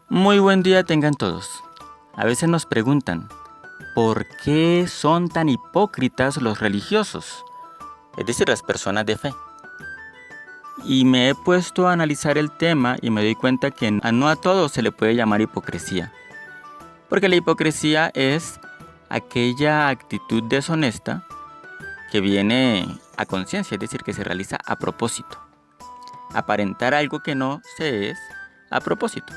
Muy buen día tengan todos. A veces nos preguntan, ¿por qué son tan hipócritas los religiosos? Es decir, las personas de fe. Y me he puesto a analizar el tema y me doy cuenta que no a todo se le puede llamar hipocresía. Porque la hipocresía es aquella actitud deshonesta que viene a conciencia, es decir, que se realiza a propósito. Aparentar algo que no se es a propósito.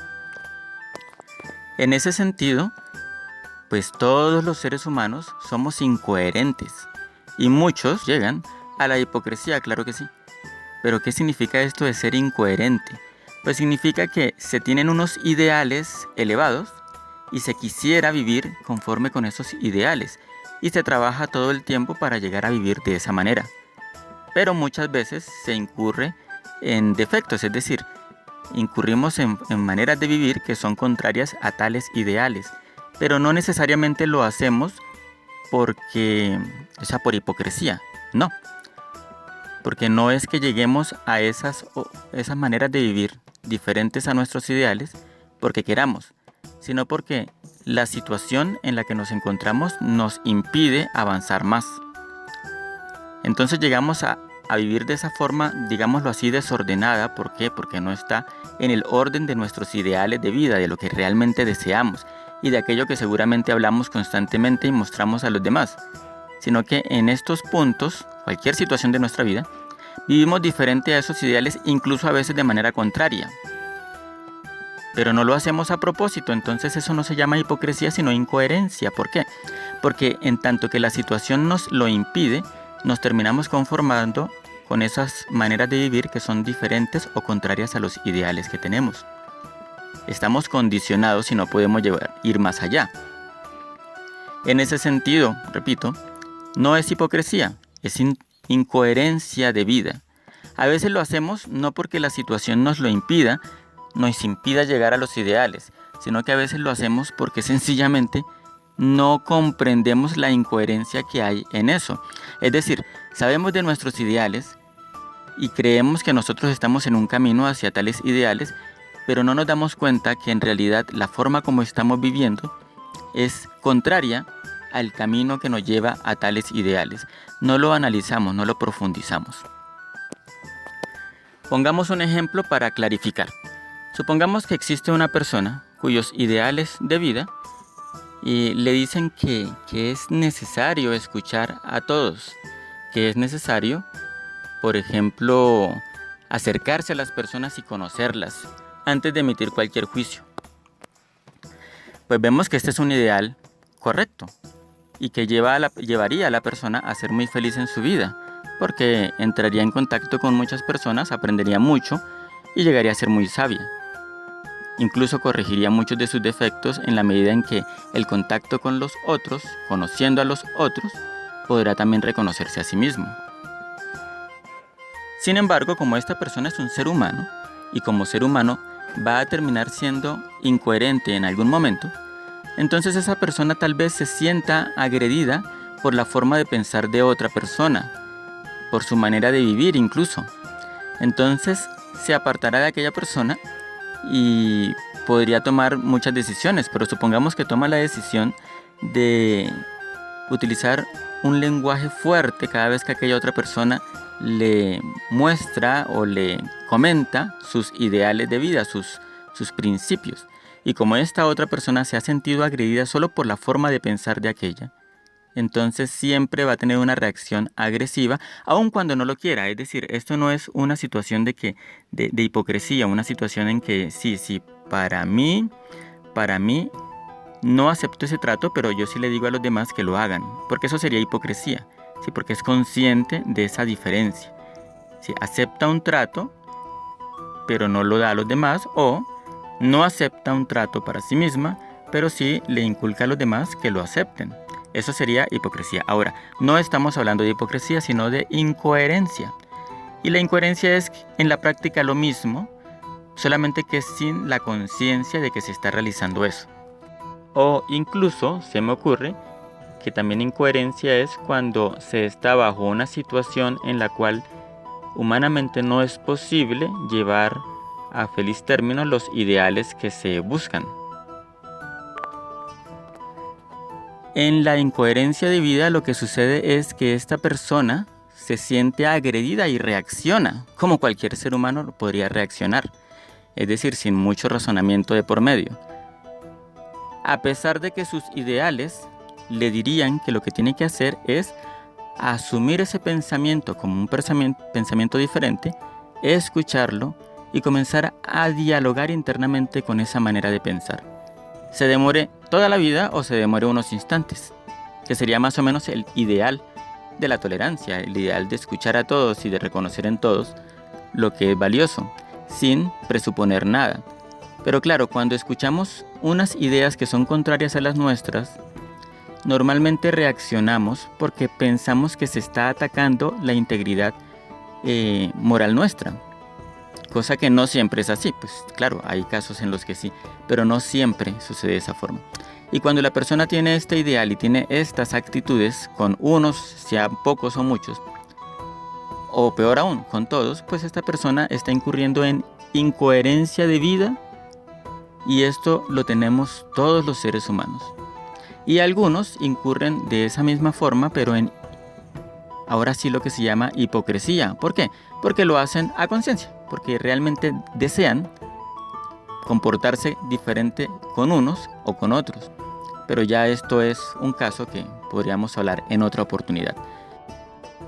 En ese sentido, pues todos los seres humanos somos incoherentes y muchos llegan a la hipocresía, claro que sí. Pero ¿qué significa esto de ser incoherente? Pues significa que se tienen unos ideales elevados y se quisiera vivir conforme con esos ideales y se trabaja todo el tiempo para llegar a vivir de esa manera. Pero muchas veces se incurre en defectos, es decir, incurrimos en maneras de vivir que son contrarias a tales ideales, pero no necesariamente lo hacemos por hipocresía, no. Porque no es que lleguemos a esas maneras de vivir diferentes a nuestros ideales porque queramos, sino porque la situación en la que nos encontramos nos impide avanzar más. Entonces llegamos a vivir de esa forma, digámoslo así, desordenada. ¿Por qué? Porque no está en el orden de nuestros ideales de vida, de lo que realmente deseamos y de aquello que seguramente hablamos constantemente y mostramos a los demás. Sino que en estos puntos, cualquier situación de nuestra vida, vivimos diferente a esos ideales, incluso a veces de manera contraria. Pero no lo hacemos a propósito, entonces eso no se llama hipocresía, sino incoherencia. ¿Por qué? Porque en tanto que la situación nos lo impide, nos terminamos conformando con esas maneras de vivir que son diferentes o contrarias a los ideales que tenemos. Estamos condicionados y no podemos ir más allá. En ese sentido, repito, no es hipocresía, es incoherencia de vida. A veces lo hacemos no porque la situación nos impida llegar a los ideales, sino que a veces lo hacemos porque sencillamente no comprendemos la incoherencia que hay en eso. Es decir, sabemos de nuestros ideales y creemos que nosotros estamos en un camino hacia tales ideales, pero no nos damos cuenta que en realidad la forma como estamos viviendo es contraria al camino que nos lleva a tales ideales. No lo analizamos, no lo profundizamos. Pongamos un ejemplo para clarificar. Supongamos que existe una persona cuyos ideales de vida y le dicen que es necesario escuchar a todos, que es necesario, por ejemplo, acercarse a las personas y conocerlas antes de emitir cualquier juicio. Pues vemos que este es un ideal correcto y que llevaría a la persona a ser muy feliz en su vida, porque entraría en contacto con muchas personas, aprendería mucho y llegaría a ser muy sabia. Incluso corregiría muchos de sus defectos en la medida en que el contacto con los otros, conociendo a los otros, podrá también reconocerse a sí mismo. Sin embargo, como esta persona es un ser humano, y como ser humano va a terminar siendo incoherente en algún momento, entonces esa persona tal vez se sienta agredida por la forma de pensar de otra persona, por su manera de vivir incluso. Entonces se apartará de aquella persona y podría tomar muchas decisiones, pero supongamos que toma la decisión de utilizar un lenguaje fuerte cada vez que aquella otra persona le muestra o le comenta sus ideales de vida, sus principios. Y como esta otra persona se ha sentido agredida solo por la forma de pensar de aquella, entonces siempre va a tener una reacción agresiva, aun cuando no lo quiera. Es decir, esto no es una situación de hipocresía, una situación en que sí, para mí no acepto ese trato, pero yo sí le digo a los demás que lo hagan, porque eso sería hipocresía, sí, porque es consciente de esa diferencia. Sí, acepta un trato, pero no lo da a los demás, o no acepta un trato para sí misma, pero sí le inculca a los demás que lo acepten. Eso sería hipocresía. Ahora, no estamos hablando de hipocresía, sino de incoherencia. Y la incoherencia es en la práctica lo mismo, solamente que sin la conciencia de que se está realizando eso. O incluso se me ocurre que también incoherencia es cuando se está bajo una situación en la cual humanamente no es posible llevar a feliz término los ideales que se buscan. En la incoherencia de vida lo que sucede es que esta persona se siente agredida y reacciona, como cualquier ser humano podría reaccionar, es decir, sin mucho razonamiento de por medio. A pesar de que sus ideales le dirían que lo que tiene que hacer es asumir ese pensamiento como un pensamiento diferente, escucharlo y comenzar a dialogar internamente con esa manera de pensar. Se demore toda la vida o se demore unos instantes, que sería más o menos el ideal de la tolerancia, el ideal de escuchar a todos y de reconocer en todos lo que es valioso, sin presuponer nada. Pero claro, cuando escuchamos unas ideas que son contrarias a las nuestras, normalmente reaccionamos porque pensamos que se está atacando la integridad moral nuestra. Cosa que no siempre es así, pues claro, hay casos en los que sí, pero no siempre sucede de esa forma. Y cuando la persona tiene este ideal y tiene estas actitudes con unos, sean pocos o muchos, o peor aún, con todos, pues esta persona está incurriendo en incoherencia de vida y esto lo tenemos todos los seres humanos. Y algunos incurren de esa misma forma, pero en ahora sí lo que se llama hipocresía. ¿Por qué? Porque lo hacen a conciencia, porque realmente desean comportarse diferente con unos o con otros. Pero ya esto es un caso que podríamos hablar en otra oportunidad.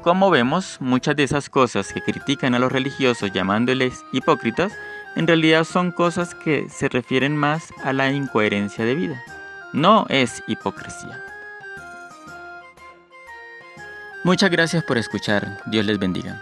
Como vemos, muchas de esas cosas que critican a los religiosos llamándoles hipócritas, en realidad son cosas que se refieren más a la incoherencia de vida. No es hipocresía. Muchas gracias por escuchar. Dios les bendiga.